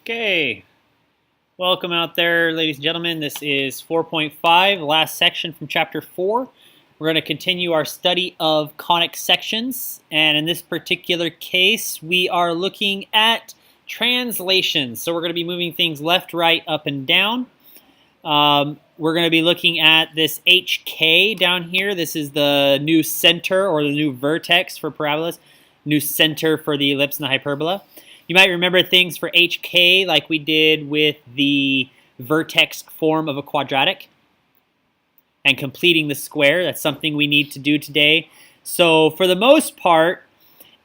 Okay, welcome out there, ladies and gentlemen. This is 4.5, last section from chapter 4. We're going to continue our study of conic sections, and in this particular case, we are looking at translations. So we're going to be moving things left, right, up, and down. We're going to be looking at this HK down here. This is the new center or the new vertex for parabolas, new center for the ellipse and the hyperbola. You might remember things for HK like we did with the vertex form of a quadratic and completing the square. That's something we need to do today. So for the most part,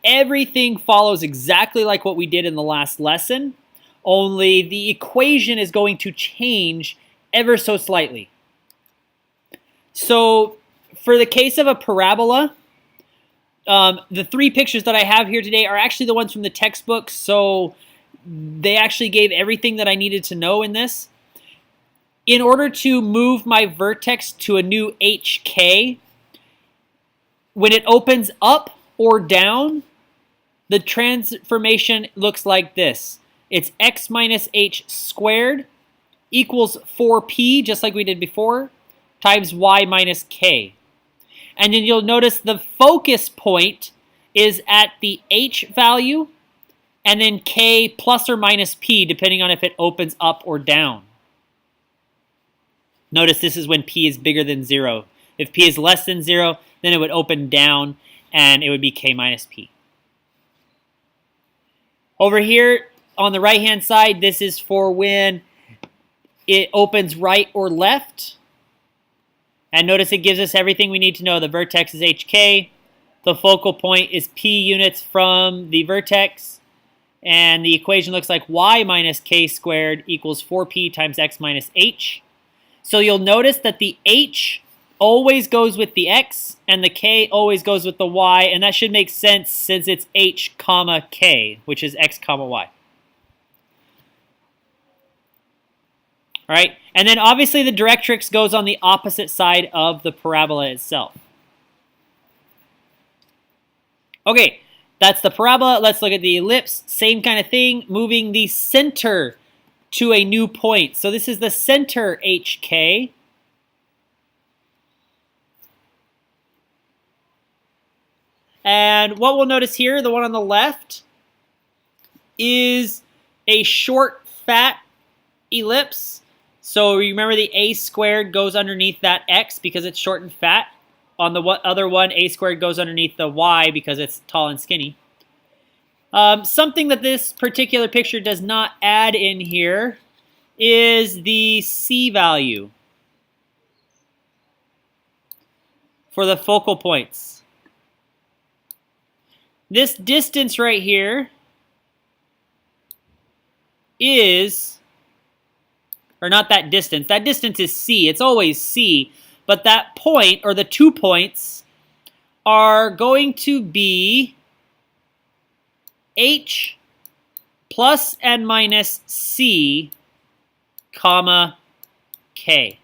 everything follows exactly like what we did in the last lesson, only the equation is going to change ever so slightly. So for the case of a parabola, the three pictures that I have here today are actually the ones from the textbook, so they actually gave everything that I needed to know in this. In order to move my vertex to a new HK, when it opens up or down, the transformation looks like this. It's x minus h squared equals 4p, just like we did before, times y minus k. And then you'll notice the focus point is at the h value, and then k plus or minus p, depending on if it opens up or down. Notice this is when p is bigger than 0. If p is less than 0, then it would open down, and it would be k minus p. Over here on the right-hand side, this is for when it opens right or left. And notice it gives us everything we need to know. The vertex is HK. The focal point is P units from the vertex. And the equation looks like y minus k squared equals 4p times x minus h. So you'll notice that the h always goes with the x, and the k always goes with the y. And that should make sense since it's h comma k, which is x comma y. All right, and then obviously the directrix goes on the opposite side of the parabola itself. Okay, that's the parabola. Let's look at the ellipse. Same kind of thing, moving the center to a new point. So this is the center HK. And what we'll notice here, the one on the left, is a short, fat ellipse. So remember the a squared goes underneath that x because it's short and fat. On the other one, a squared goes underneath the y because it's tall and skinny. Something that this particular picture does not add in here is the c value for the focal points. This distance right here is... or not that distance. That distance is c. It's always c. But that point, or the 2 points, are going to be h plus and minus c, comma, k.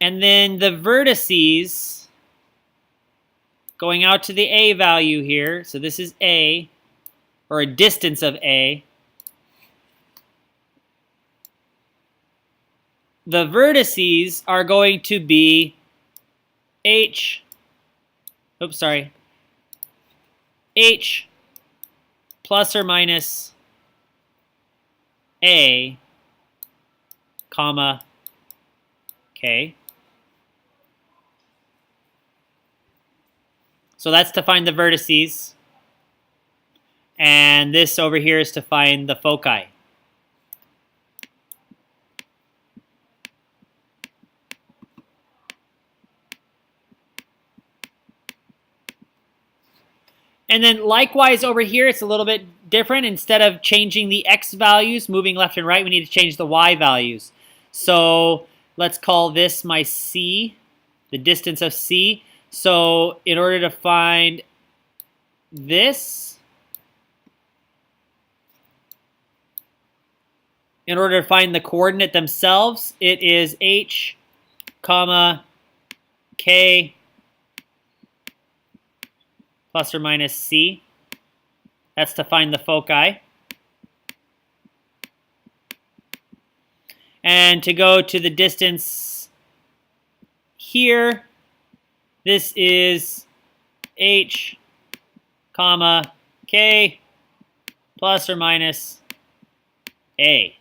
And then the vertices going out to the a value here. So this is a, or a distance of a. The vertices are going to be h plus or minus a, comma, k. So that's to find the vertices. And this over here is to find the foci. And then likewise over here, it's a little bit different. Instead of changing the x values, moving left and right, we need to change the y values. So let's call this my c, the distance of c. So in order to find this, in order to find the coordinate themselves, it is h, comma, k plus or minus c. That's to find the foci. And to go to the distance here, this is h, comma, k, plus or minus a.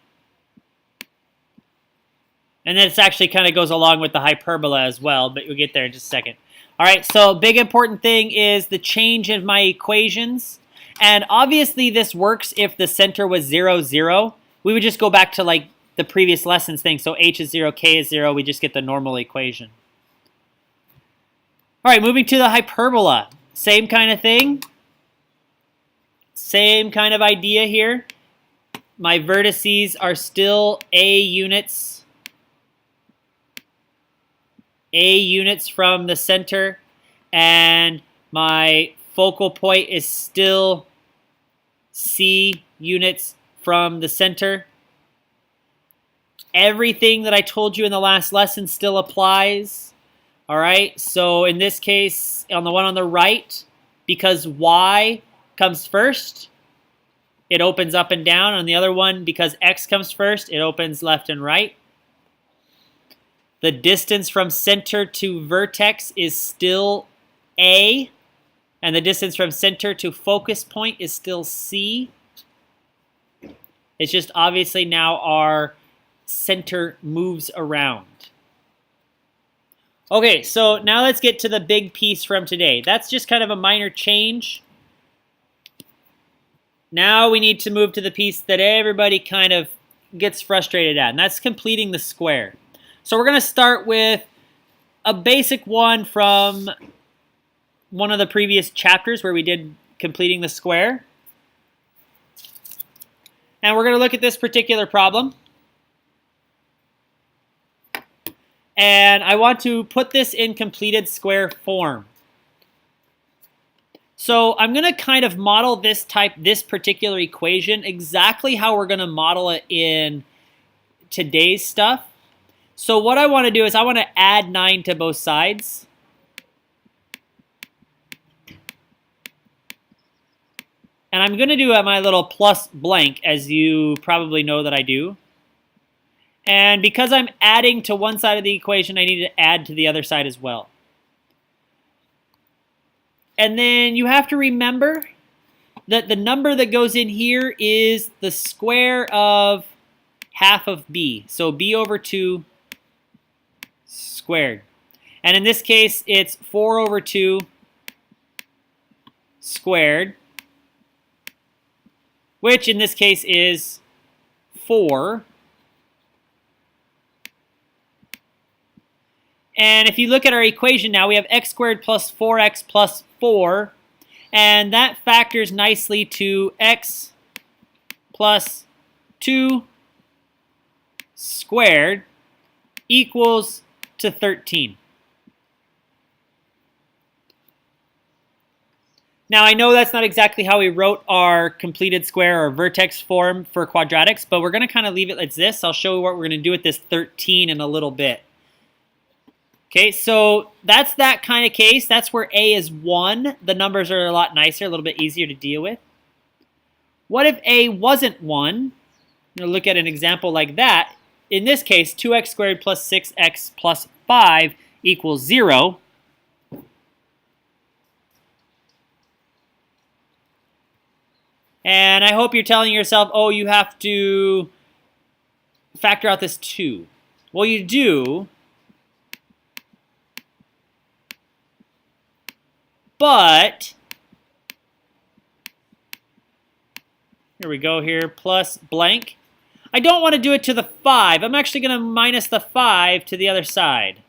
And then it actually kind of goes along with the hyperbola as well, but we'll get there in just a second. All right, so big important thing is the change in my equations. And obviously this works if the center was 0, 0. We would just go back to like the previous lessons thing. So h is 0, k is 0. We just get the normal equation. All right, moving to the hyperbola. Same kind of thing. Same kind of idea here. My vertices are still a units from the center, and my focal point is still c units from the center. Everything that I told you in the last lesson still applies. All right, so in this case, on the one on the right, because y comes first, it opens up and down. On the other one, because x comes first, it opens left and right. The distance from center to vertex is still a, and the distance from center to focus point is still c. It's just obviously now our center moves around. Okay, so now let's get to the big piece from today. That's just kind of a minor change. Now we need to move to the piece that everybody kind of gets frustrated at, and that's completing the square. So we're going to start with a basic one from one of the previous chapters where we did completing the square. And we're going to look at this particular problem. And I want to put this in completed square form. So I'm going to kind of model this particular equation exactly how we're going to model it in today's stuff. So what I want to do is I want to add 9 to both sides. And I'm going to do my little plus blank, as you probably know that I do. And because I'm adding to one side of the equation, I need to add to the other side as well. And then you have to remember that the number that goes in here is the square of half of b. So b over 2 squared. And in this case, it's 4 over 2 squared, which in this case is 4. And if you look at our equation now, we have x squared plus 4x plus 4. And that factors nicely to x plus 2 squared equals to 13. Now I know that's not exactly how we wrote our completed square or vertex form for quadratics, but we're going to kind of leave it like this. I'll show you what we're going to do with this 13 in a little bit. Okay, so that's that kind of case. That's where a is 1. The numbers are a lot nicer, a little bit easier to deal with. What if a wasn't 1? I'm going to look at an example like that. In this case, 2x squared plus 6x plus 5 equals 0. And I hope you're telling yourself, oh, you have to factor out this 2. Well, you do. But, here we go here, plus blank. I don't want to do it to the 5. I'm actually going to minus the 5 to the other side.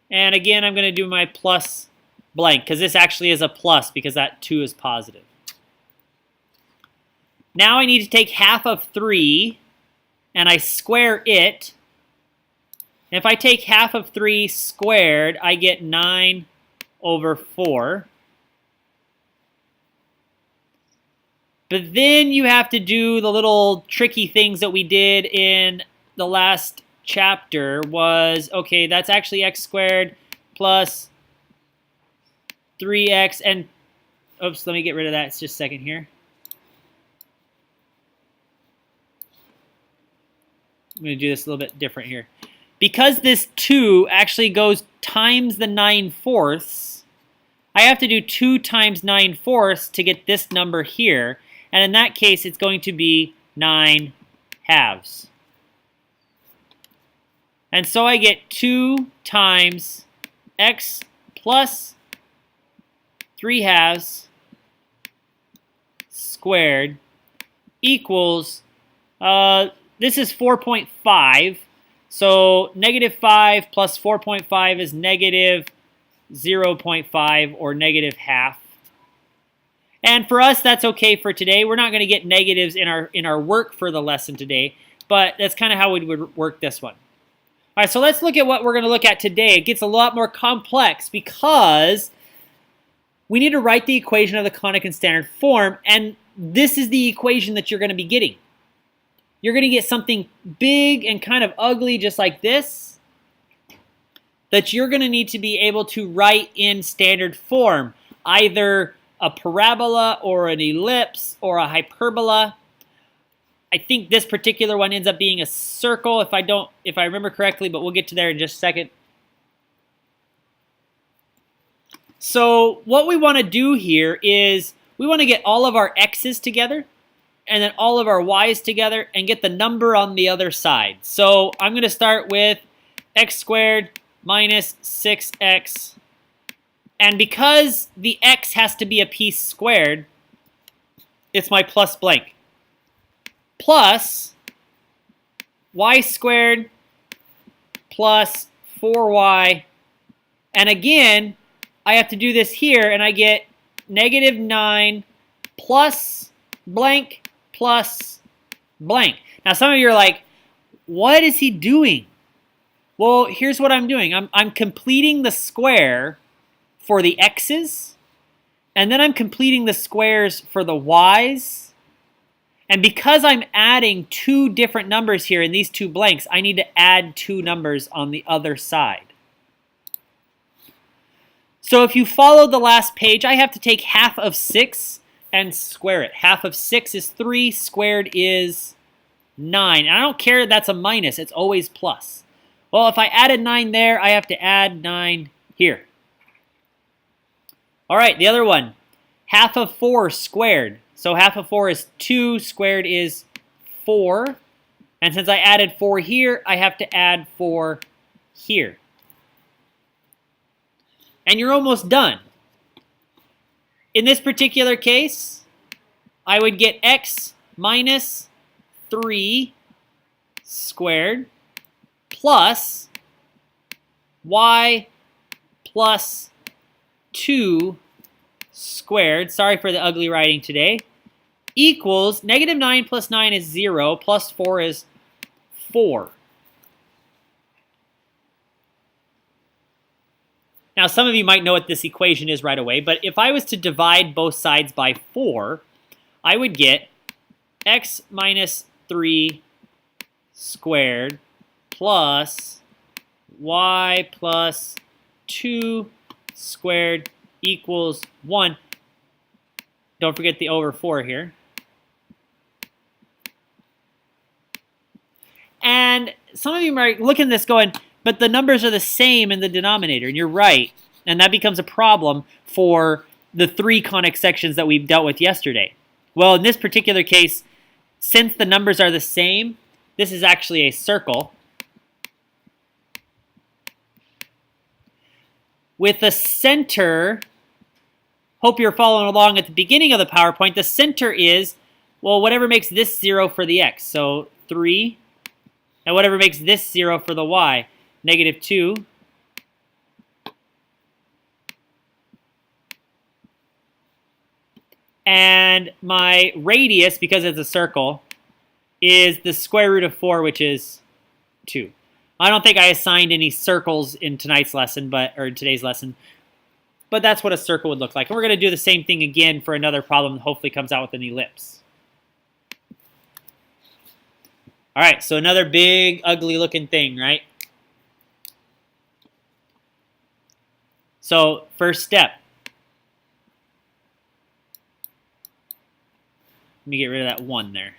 And again, I'm going to do my plus blank, because this actually is a plus, because that 2 is positive. Now I need to take half of 3, and I square it. And if I take half of 3 squared, I get 9 over 4. But then you have to do the little tricky things that we did in the last chapter was, okay, that's actually x squared plus 3x, and oops, let me get rid of that. It's just a second here. I'm going to do this a little bit different here. Because this 2 actually goes times the 9/4, I have to do 2 times 9/4 to get this number here. And in that case, it's going to be 9/2. And so I get 2 times x plus 3/2 squared equals, this is 4.5. So -5 plus 4.5 is -0.5 or -1/2. And for us, that's okay for today. We're not going to get negatives in our work for the lesson today, but that's kind of how we would work this one. All right, so let's look at what we're going to look at today. It gets a lot more complex because we need to write the equation of the conic in standard form, and this is the equation that you're going to be getting. You're going to get something big and kind of ugly just like this that you're going to need to be able to write in standard form, either a parabola or an ellipse or a hyperbola. I think this particular one ends up being a circle if I remember correctly, but we'll get to there in just a second. So what we want to do here is we want to get all of our x's together and then all of our y's together and get the number on the other side. So I'm going to start with x squared minus 6x. And because the x has to be a piece squared, it's my plus blank. Plus y squared plus 4y. And again, I have to do this here, and I get -9 plus blank plus blank. Now, some of you are like, what is he doing? Well, here's what I'm doing. I'm completing the square for the x's, and then I'm completing the squares for the y's. And because I'm adding 2 different numbers here in these 2 blanks, I need to add 2 numbers on the other side. So if you follow the last page, I have to take half of 6 and square it. Half of 6 is 3, squared is 9. And I don't care if that's a minus, it's always plus. Well, if I added 9 there, I have to add 9 here. All right, the other one, half of 4 squared. So half of 4 is 2, squared is 4. And since I added 4 here, I have to add 4 here. And you're almost done. In this particular case, I would get x minus 3 squared plus y plus 2 squared, sorry for the ugly writing today, equals -9 plus 9 is 0, plus 4 is 4. Now, some of you might know what this equation is right away, but if I was to divide both sides by 4, I would get x minus 3 squared plus y plus 2 squared equals 1. Don't forget the over 4 here. And some of you might look at this going, but the numbers are the same in the denominator, and you're right. And that becomes a problem for the 3 conic sections that we dealt with yesterday. Well, in this particular case, since the numbers are the same, this is actually a circle with the center. Hope you're following along at the beginning of the PowerPoint. The center is, well, whatever makes this 0 for the x, so 3, and whatever makes this 0 for the y, -2. And my radius, because it's a circle, is the square root of 4, which is 2. I don't think I assigned any circles in tonight's lesson, or today's lesson, but that's what a circle would look like. And we're going to do the same thing again for another problem that hopefully comes out with an ellipse. All right, so another big, ugly looking thing, right? So first step. Let me get rid of that 1 there.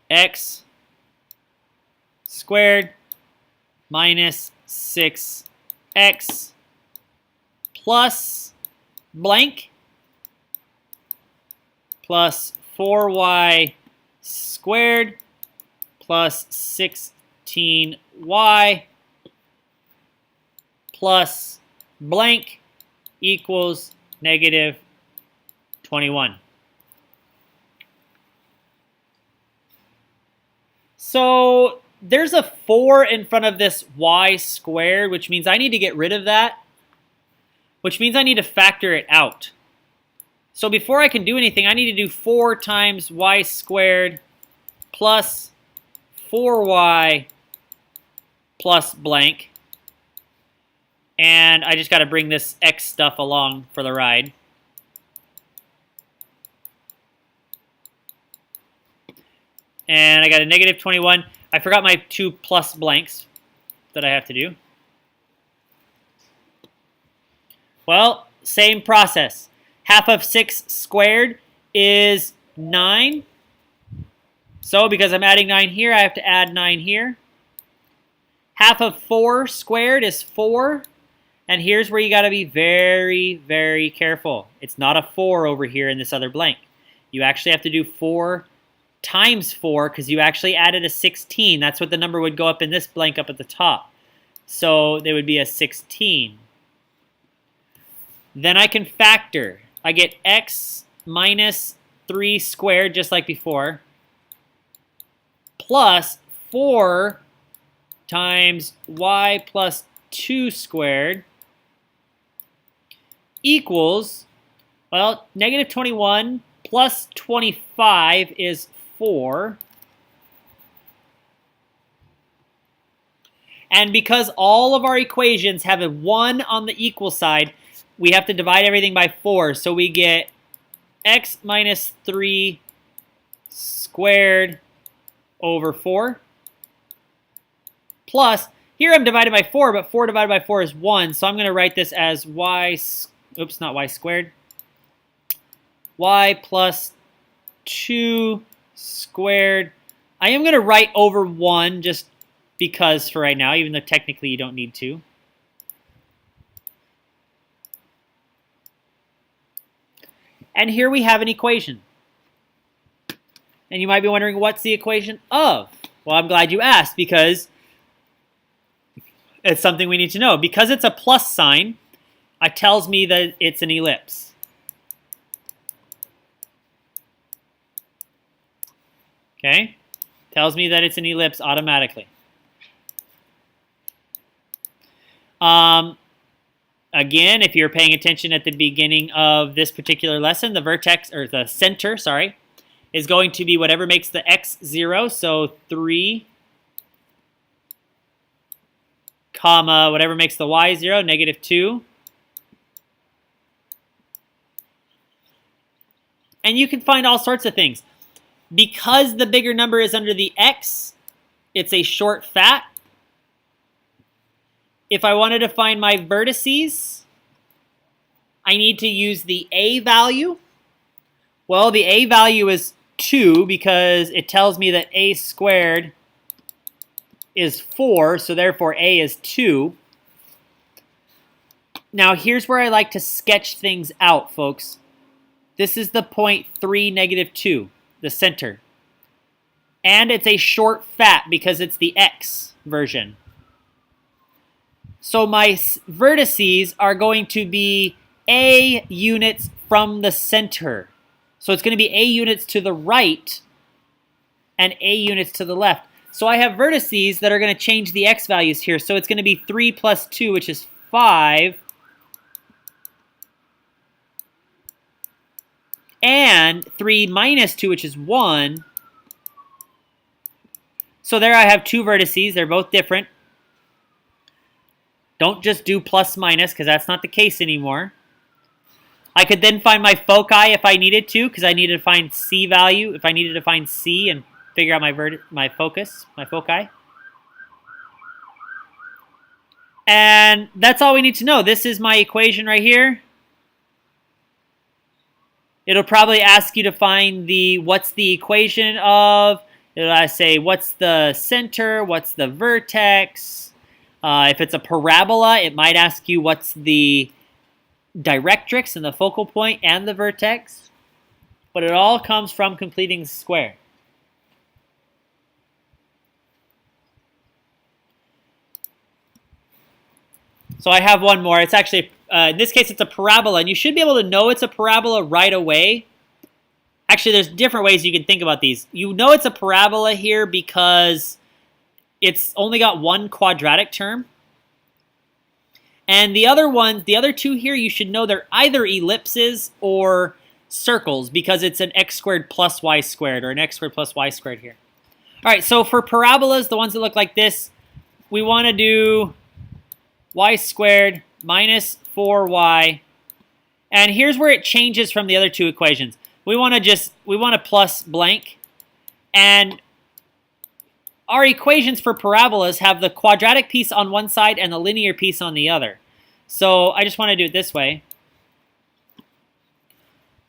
X squared minus 6x plus blank plus 4y squared plus 16y plus blank equals negative 21. So there's a 4 in front of this y squared, which means I need to get rid of that, which means I need to factor it out. So before I can do anything, I need to do 4 times y squared plus 4y plus blank. And I just got to bring this x stuff along for the ride. And I got a negative 21. I forgot my 2 plus blanks that I have to do. Well, same process. Half of 6 squared is 9. So because I'm adding 9 here, I have to add 9 here. Half of 4 squared is 4. And here's where you got to be very, very careful. It's not a 4 over here in this other blank. You actually have to do 4 times 4 because you actually added a 16. That's what the number would go up in this blank up at the top. So there would be a 16. Then I can factor. I get x minus 3 squared, just like before, plus 4 times y plus 2 squared equals, well, negative 21 plus 25 is 4. And because all of our equations have a 1 on the equal side, we have to divide everything by 4. So we get x minus 3 squared over 4 plus, here I'm divided by 4, but 4 divided by 4 is 1. So I'm going to write this as y, oops, not y squared, y plus 2 squared. I am going to write over 1 just because for right now, even though technically you don't need to. And here we have an equation. And you might be wondering, what's the equation of? Well, I'm glad you asked because it's something we need to know. Because it's a plus sign, it tells me that it's an ellipse. Okay? Tells me that it's an ellipse automatically. Again, if you're paying attention at the beginning of this particular lesson, the vertex, or the center, sorry, is going to be whatever makes the x 0. So 3, comma, whatever makes the y 0, negative 2. And you can find all sorts of things. Because the bigger number is under the x, it's a short fat. If I wanted to find my vertices, I need to use the a value. Well, the a value is 2 because it tells me that a squared is 4, so therefore a is 2. Now here's where I like to sketch things out, folks. This is the point 3, negative 2, the center. And it's a short fat because it's the x version. So my vertices are going to be a units from the center. So it's going to be a units to the right and a units to the left. So I have vertices that are going to change the x values here. So it's going to be 3 plus 2, which is 5. And 3 minus 2, which is 1. So there I have 2 vertices. They're both different. Don't just do plus minus because that's not the case anymore. I could then find my foci if I needed to because I needed to find C value. If I needed to find C and figure out my foci. And that's all we need to know. This is my equation right here. It'll probably ask you to find what's the equation of. It'll say what's the center, what's the vertex. If it's a parabola, it might ask you what's the directrix and the focal point and the vertex. But it all comes from completing the square. So I have one more. It's actually, in this case, it's a parabola. And you should be able to know it's a parabola right away. Actually, there's different ways you can think about these. You know it's a parabola here because it's only got one quadratic term. And the other two here, you should know they're either ellipses or circles because it's an x squared plus y squared or an x squared plus y squared here. All right, so for parabolas, the ones that look like this, we want to do y squared minus 4y. And here's where it changes from the other two equations. We want to plus blank. And our equations for parabolas have the quadratic piece on one side and the linear piece on the other. So I just want to do it this way.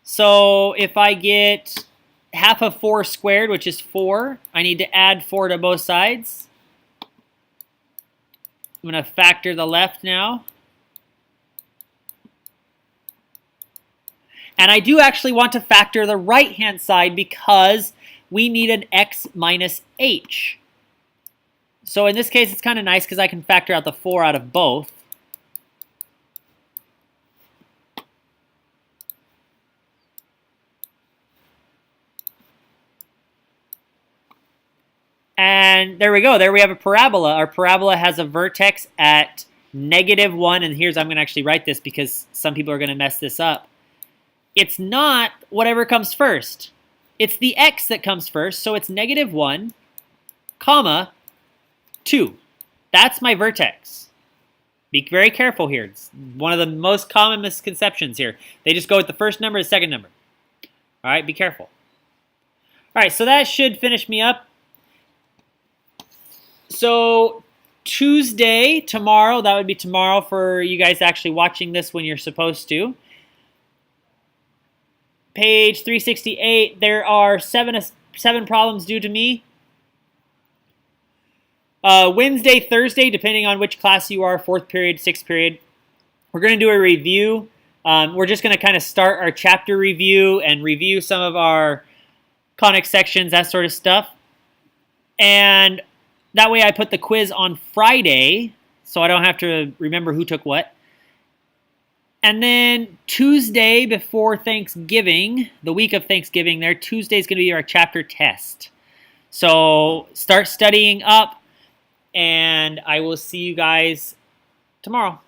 So if I get half of 4 squared, which is 4, I need to add 4 to both sides. I'm going to factor the left now. And I do actually want to factor the right-hand side because we need an x minus h. So in this case, it's kind of nice because I can factor out the 4 out of both. And there we go. There we have a parabola. Our parabola has a vertex at -1. And here's, I'm going to actually write this because some people are going to mess this up. It's not whatever comes first. It's the x that comes first. So it's -1, comma, 2. That's my vertex. Be very careful here. It's one of the most common misconceptions here. They just go with the first number, the second number. All right, be careful. All right, so that should finish me up. So Tuesday, tomorrow, that would be tomorrow for you guys actually watching this when you're supposed to. Page 368, there are seven problems due to me. Wednesday, Thursday, depending on which class you are, 4th period, 6th period, we're going to do a review. We're just going to kind of start our chapter review and review some of our conic sections, that sort of stuff. And that way I put the quiz on Friday, so I don't have to remember who took what. And then Tuesday before Thanksgiving, the week of Thanksgiving there, Tuesday is going to be our chapter test. So start studying up, and I will see you guys tomorrow.